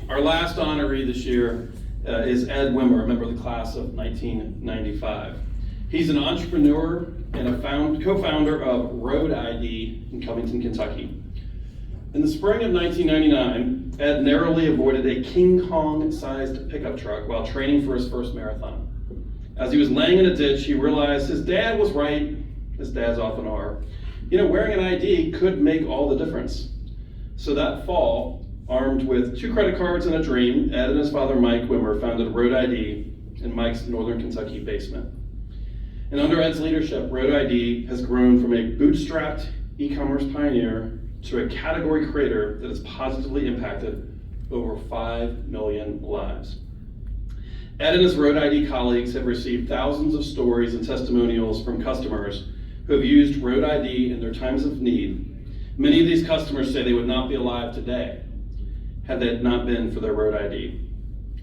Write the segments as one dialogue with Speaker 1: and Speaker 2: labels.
Speaker 1: Our last honoree this year is Ed Wimmer, a member of the class of 1995. He's an entrepreneur and a co-founder of Road ID in Covington, Kentucky. In the spring of 1999, Ed narrowly avoided a King Kong-sized pickup truck while training for his first marathon. As he was laying in a ditch, he realized his dad was right, as dads often are. Wearing an ID could make all the difference. So that fall, armed with 2 credit cards and a dream, Ed and his father, Mike Wimmer, founded Road ID in Mike's Northern Kentucky basement. And under Ed's leadership, Road ID has grown from a bootstrapped e-commerce pioneer to a category creator that has positively impacted over 5 million lives. Ed and his Road ID colleagues have received thousands of stories and testimonials from customers who have used Road ID in their times of need. Many of these customers say they would not be alive today had it not been for their Road ID.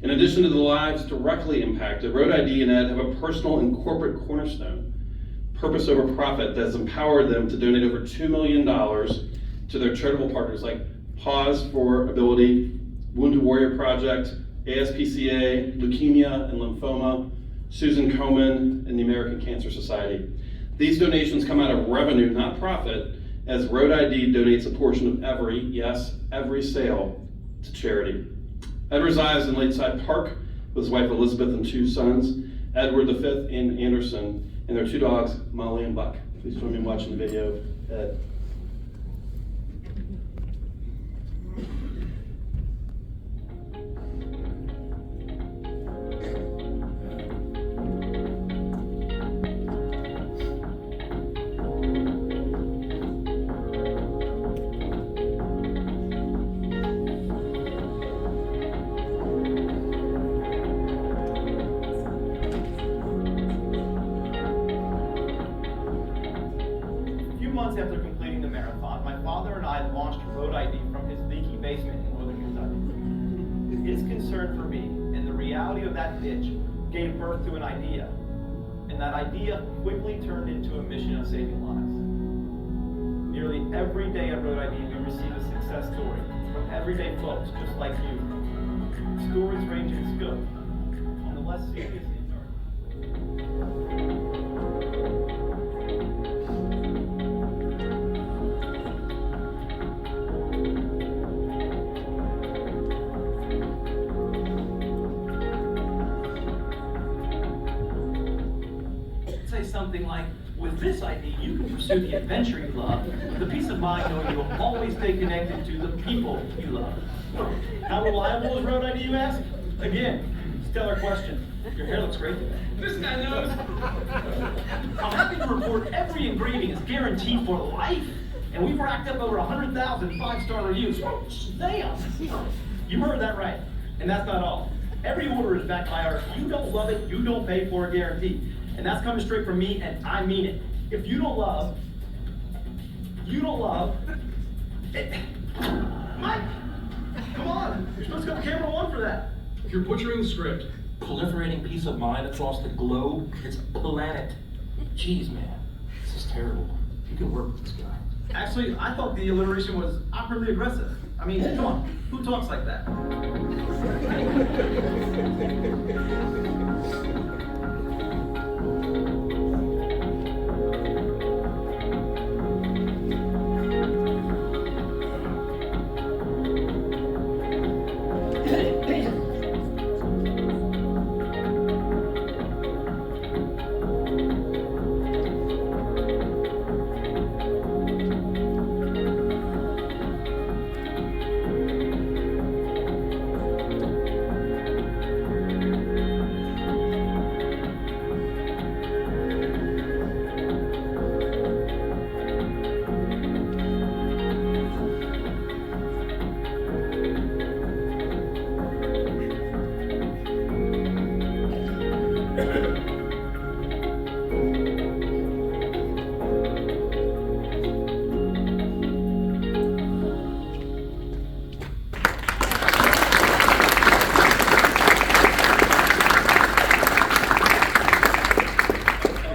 Speaker 1: In addition to the lives directly impacted, Road ID and Ed have a personal and corporate cornerstone, purpose over profit, that has empowered them to donate over $2 million to their charitable partners like Pause for Ability, Wounded Warrior Project, ASPCA, Leukemia and Lymphoma, Susan Komen, and the American Cancer Society. These donations come out of revenue, not profit, as Road ID donates a portion of every sale to charity. Ed resides in Lakeside Park with his wife Elizabeth and 2 sons, Edward V and Anderson, and their 2 dogs, Molly and Buck. Please join me in watching the video of Ed.
Speaker 2: Months after completing the marathon, my father and I launched Road ID from his leaky basement in Northern Kentucky. His concern for me and the reality of that ditch gave birth to an idea, and that idea quickly turned into a mission of saving lives. Nearly every day at Road ID, we receive a success story from everyday folks just like you. Stories range in scope, on the less serious end. Something like, with this ID, you can pursue the adventure you love, with the peace of mind knowing you will always stay connected to the people you love. How reliable is Road ID, you ask? Again, stellar question. Your hair looks great today. This guy knows. I'm happy to report every ingredient is guaranteed for life, and we've racked up over 100,000 5-star reviews. Damn! You heard that right, and that's not all. Every order is backed by our "you don't love it, you don't pay for" guarantee. And that's coming straight from me, and I mean it. If you don't love it. Mike, come on. You're supposed to go to camera 1 for that.
Speaker 3: You're butchering the script.
Speaker 4: Proliferating peace of mind across the globe. It's planet. Jeez, man. This is terrible. You can work with this guy.
Speaker 2: Actually, I thought the alliteration was awkwardly aggressive. I mean, come on. Who talks like that?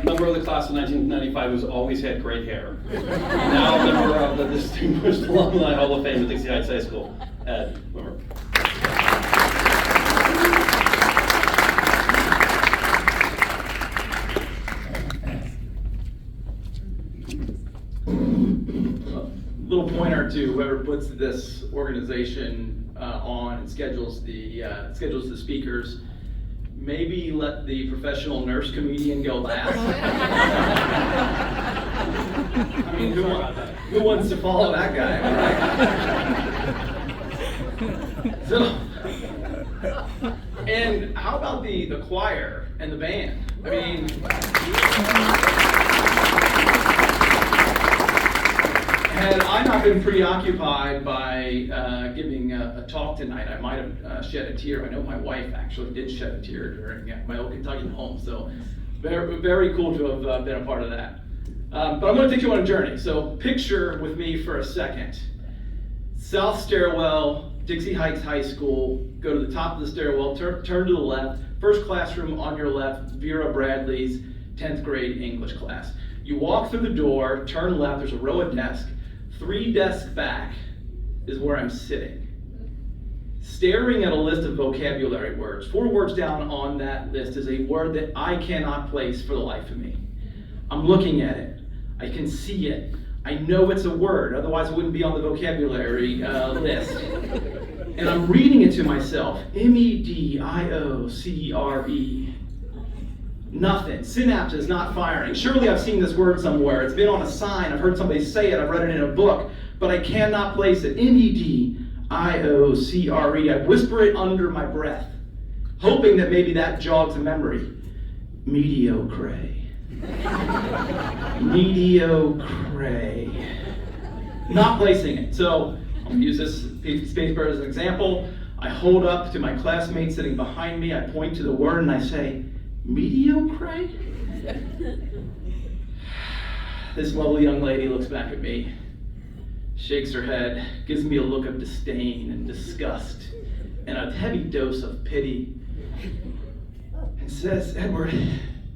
Speaker 1: Member of the class of 1995 who's always had great hair. Now a member of the distinguished Alumni Hall of Fame at Dixie Heights High School, Ed Wimmer.
Speaker 3: pointer to whoever puts this organization on and schedules the speakers. Maybe let the professional nurse comedian go last. I mean, who wants to follow that guy, right? So, and how about the choir and the band? I mean, had I not been preoccupied by giving a talk tonight, I might have shed a tear. I know my wife actually did shed a tear during my old Kentucky home, so very, very cool to have been a part of that. But I'm going to take you on a journey. So picture with me for a second. South stairwell, Dixie Heights High School. Go to the top of the stairwell, turn to the left. First classroom on your left, Vera Bradley's 10th grade English class. You walk through the door, turn left, there's a row of desks. 3 desks back is where I'm sitting. Staring at a list of vocabulary words. 4 words down on that list is a word that I cannot place for the life of me. I'm looking at it. I can see it. I know it's a word, otherwise it wouldn't be on the vocabulary list. And I'm reading it to myself. Mediocre. Nothing. Synapse is not firing. Surely I've seen this word somewhere. It's been on a sign. I've heard somebody say it. I've read it in a book. But I cannot place it. Mediocre. I whisper it under my breath, hoping that maybe that jogs a memory. Mediocre. Mediocre. Not placing it. So I'm going to use this piece of paper as an example. I hold up to my classmate sitting behind me. I point to the word and I say, mediocre? This lovely young lady looks back at me, shakes her head, gives me a look of disdain and disgust and a heavy dose of pity, and says, Edward,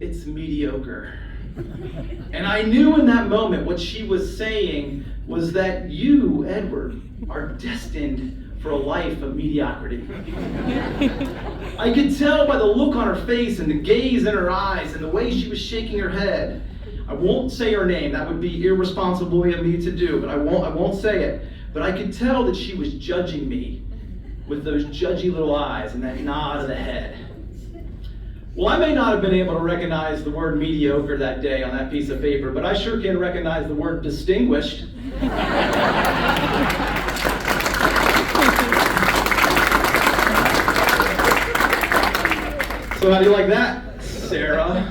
Speaker 3: it's mediocre. And I knew in that moment what she was saying was that you, Edward, are destined for a life of mediocrity. I could tell by the look on her face and the gaze in her eyes and the way she was shaking her head. I won't say her name, that would be irresponsible of me to do, but I won't say it. But I could tell that she was judging me with those judgy little eyes and that nod of the head. Well, I may not have been able to recognize the word mediocre that day on that piece of paper, but I sure can recognize the word distinguished. So how do you like that, Sarah?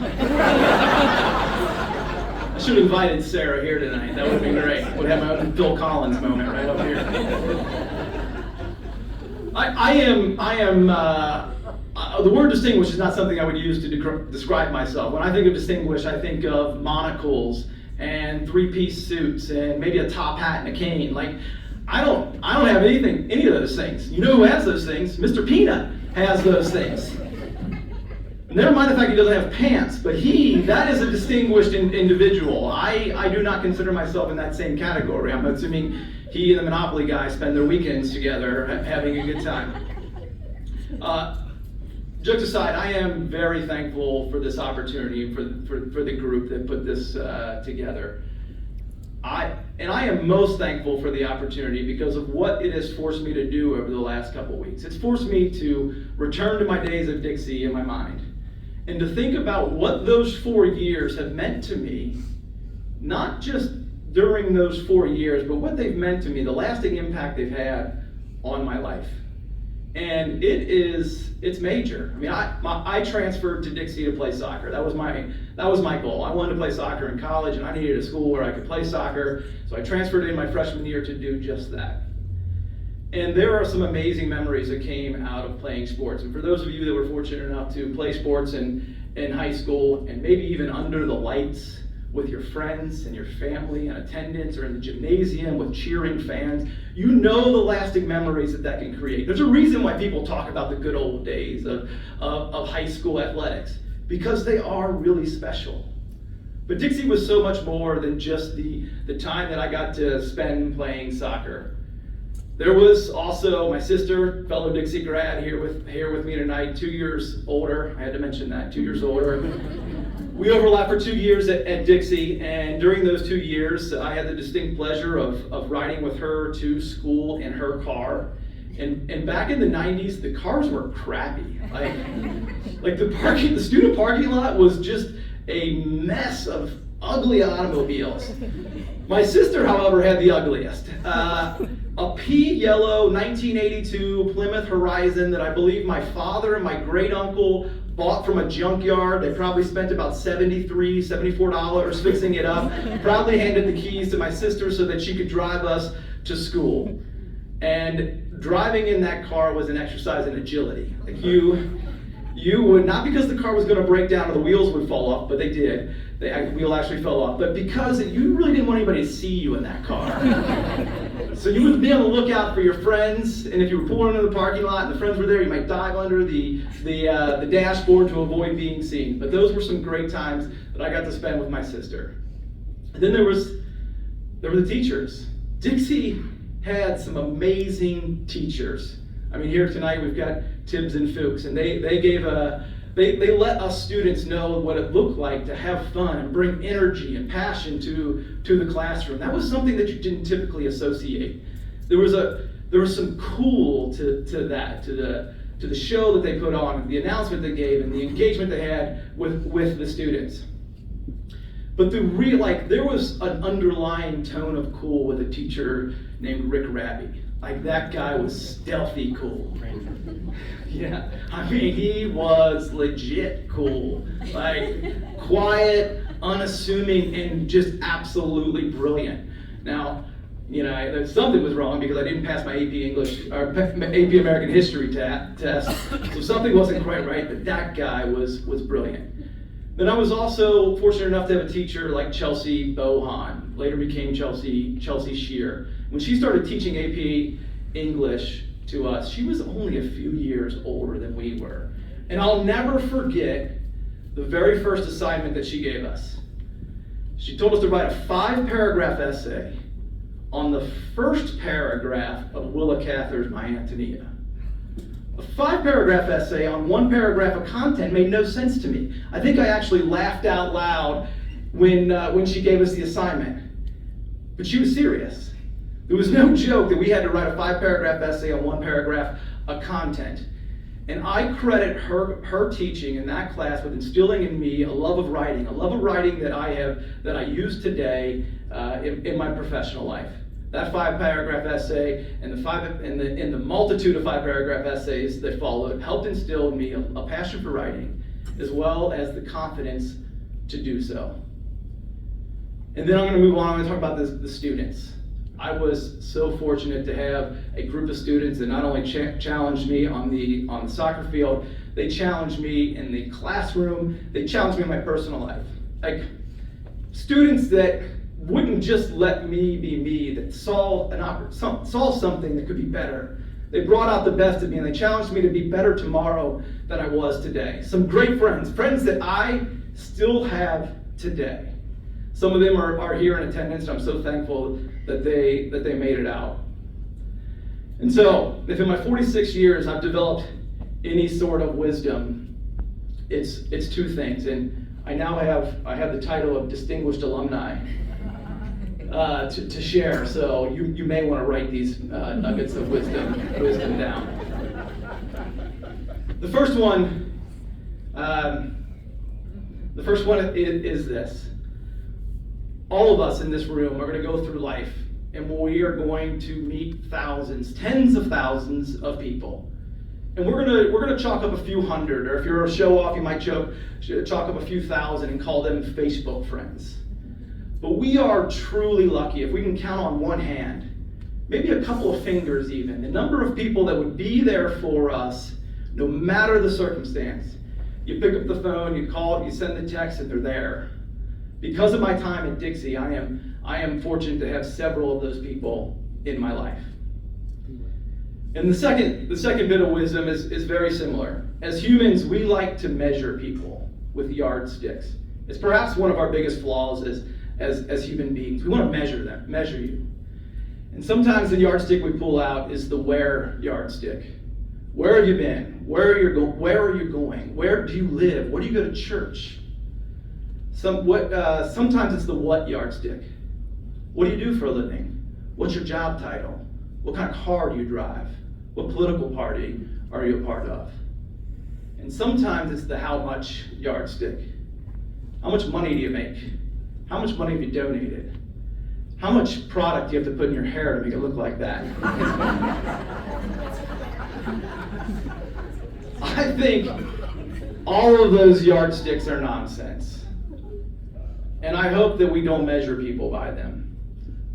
Speaker 3: I should have invited Sarah here tonight. That would be great. Would have my own Phil Collins moment right up here. The word distinguished is not something I would use to describe myself. When I think of distinguished, I think of monocles and 3-piece suits and maybe a top hat and a cane. Like, I don't have any of those things. You know who has those things? Mr. Peanut has those things. Never mind the fact he doesn't have pants, but that is a distinguished individual. I do not consider myself in that same category. I'm assuming he and the Monopoly guy spend their weekends together having a good time. Jokes aside, I am very thankful for this opportunity, for the group that put this together. I am most thankful for the opportunity because of what it has forced me to do over the last couple weeks. It's forced me to return to my days of Dixie in my mind and to think about what those 4 years have meant to me, not just during those 4 years, but what they've meant to me, the lasting impact they've had on my life. And it's major. I mean, I transferred to Dixie to play soccer. That was my goal. I wanted to play soccer in college, and I needed a school where I could play soccer. So I transferred in my freshman year to do just that. And there are some amazing memories that came out of playing sports. And for those of you that were fortunate enough to play sports in high school, and maybe even under the lights with your friends and your family and attendance, or in the gymnasium with cheering fans, you know the lasting memories that can create. There's a reason why people talk about the good old days of high school athletics, because they are really special. But Dixie was so much more than just the time that I got to spend playing soccer. There was also my sister, fellow Dixie grad, here with me tonight, 2 years older. I had to mention that, 2 years older. We overlapped for 2 years at Dixie, and during those 2 years, I had the distinct pleasure of riding with her to school in her car. And back in the 90s, the cars were crappy. Like the student parking lot was just a mess of ugly automobiles. My sister, however, had the ugliest. A pea yellow 1982 Plymouth Horizon that I believe my father and my great uncle bought from a junkyard. They probably spent about $73, $74 fixing it up. Proudly handed the keys to my sister so that she could drive us to school. And driving in that car was an exercise in agility. Like you would, not because the car was going to break down or the wheels would fall off, but they did. The wheel actually fell off, but because you really didn't want anybody to see you in that car. So you would be on the lookout for your friends, and if you were pulling into the parking lot and the friends were there, you might dive under the dashboard to avoid being seen. But those were some great times that I got to spend with my sister. And then there were the teachers. Dixie had some amazing teachers. I mean, here tonight we've got Tibbs and Fuchs, and they let us students know what it looked like to have fun and bring energy and passion to the classroom. That was something that you didn't typically associate. There was some cool to that, to the show that they put on, the announcement they gave, and the engagement they had with the students. But there was an underlying tone of cool with a teacher named Rick Rabbie. Like, that guy was stealthy cool. Yeah, I mean, he was legit cool. Like, quiet, unassuming, and just absolutely brilliant. Now, something was wrong because I didn't pass my AP English or AP American History test, so something wasn't quite right. But that guy was brilliant. Then I was also fortunate enough to have a teacher like Chelsea Bohan, later became Chelsea Shear. When she started teaching AP English to us, she was only a few years older than we were. And I'll never forget the very first assignment that she gave us. She told us to write a 5-paragraph essay on the first paragraph of Willa Cather's My Antonia. A 5-paragraph essay on 1 paragraph of content made no sense to me. I think I actually laughed out loud when she gave us the assignment. But she was serious. There was no joke that we had to write a 5-paragraph essay on 1 paragraph of content. And I credit her teaching in that class with instilling in me a love of writing that I use today in my professional life. That 5-paragraph essay and the multitude of 5-paragraph essays that followed helped instill in me a passion for writing, as well as the confidence to do so. And then I'm going to move on. I'm going to talk about the students. I was so fortunate to have a group of students that not only challenged me on the soccer field, they challenged me in the classroom, they challenged me in my personal life. Like, students that wouldn't just let me be me, that saw something that could be better. They brought out the best of me, and they challenged me to be better tomorrow than I was today. Some great friends that I still have today. Some of them are here in attendance, and I'm so thankful that they made it out. And so, if in my 46 years I've developed any sort of wisdom, it's 2 things. And I have the title of Distinguished Alumni to share. So you may want to write these nuggets of wisdom down. The first one is this. All of us in this room are going to go through life, and we are going to meet thousands, tens of thousands of people. And we're going to chalk up a few hundred, or if you're a show-off, you might chalk up a few thousand and call them Facebook friends. But we are truly lucky if we can count on one hand, maybe a couple of fingers even, the number of people that would be there for us no matter the circumstance. You pick up the phone, you call, you send the text, and they're there. Because of my time at Dixie, I am fortunate to have several of those people in my life. And the second bit of wisdom is very similar. As humans, we like to measure people with yardsticks. It's perhaps one of our biggest flaws as human beings. We want to measure you. And sometimes the yardstick we pull out is the where yardstick. Where have you been? Where are you going? Where do you live? Where do you go to church? Sometimes it's the what yardstick. What do you do for a living? What's your job title? What kind of car do you drive? What political party are you a part of? And sometimes it's the how much yardstick. How much money do you make? How much money have you donated? How much product do you have to put in your hair to make it look like that? I think all of those yardsticks are nonsense. And I hope that we don't measure people by them.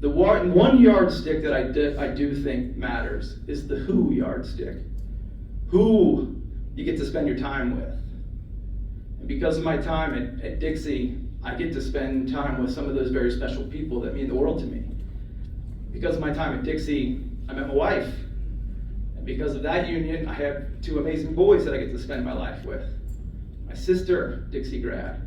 Speaker 3: The one yardstick that I do think matters is the who yardstick. Who you get to spend your time with. And because of my time at Dixie, I get to spend time with some of those very special people that mean the world to me. Because of my time at Dixie, I met my wife. And because of that union, I have 2 amazing boys that I get to spend my life with. My sister, Dixie grad.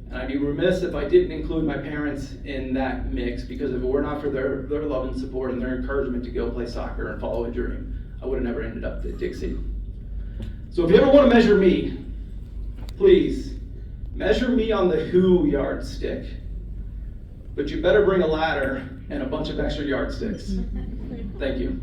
Speaker 3: And I'd be remiss if I didn't include my parents in that mix, because if it were not for their love and support and their encouragement to go play soccer and follow a dream, I would have never ended up at Dixie. So if you ever want to measure me, please measure me on the who yardstick. But you better bring a ladder and a bunch of extra yardsticks. Thank you.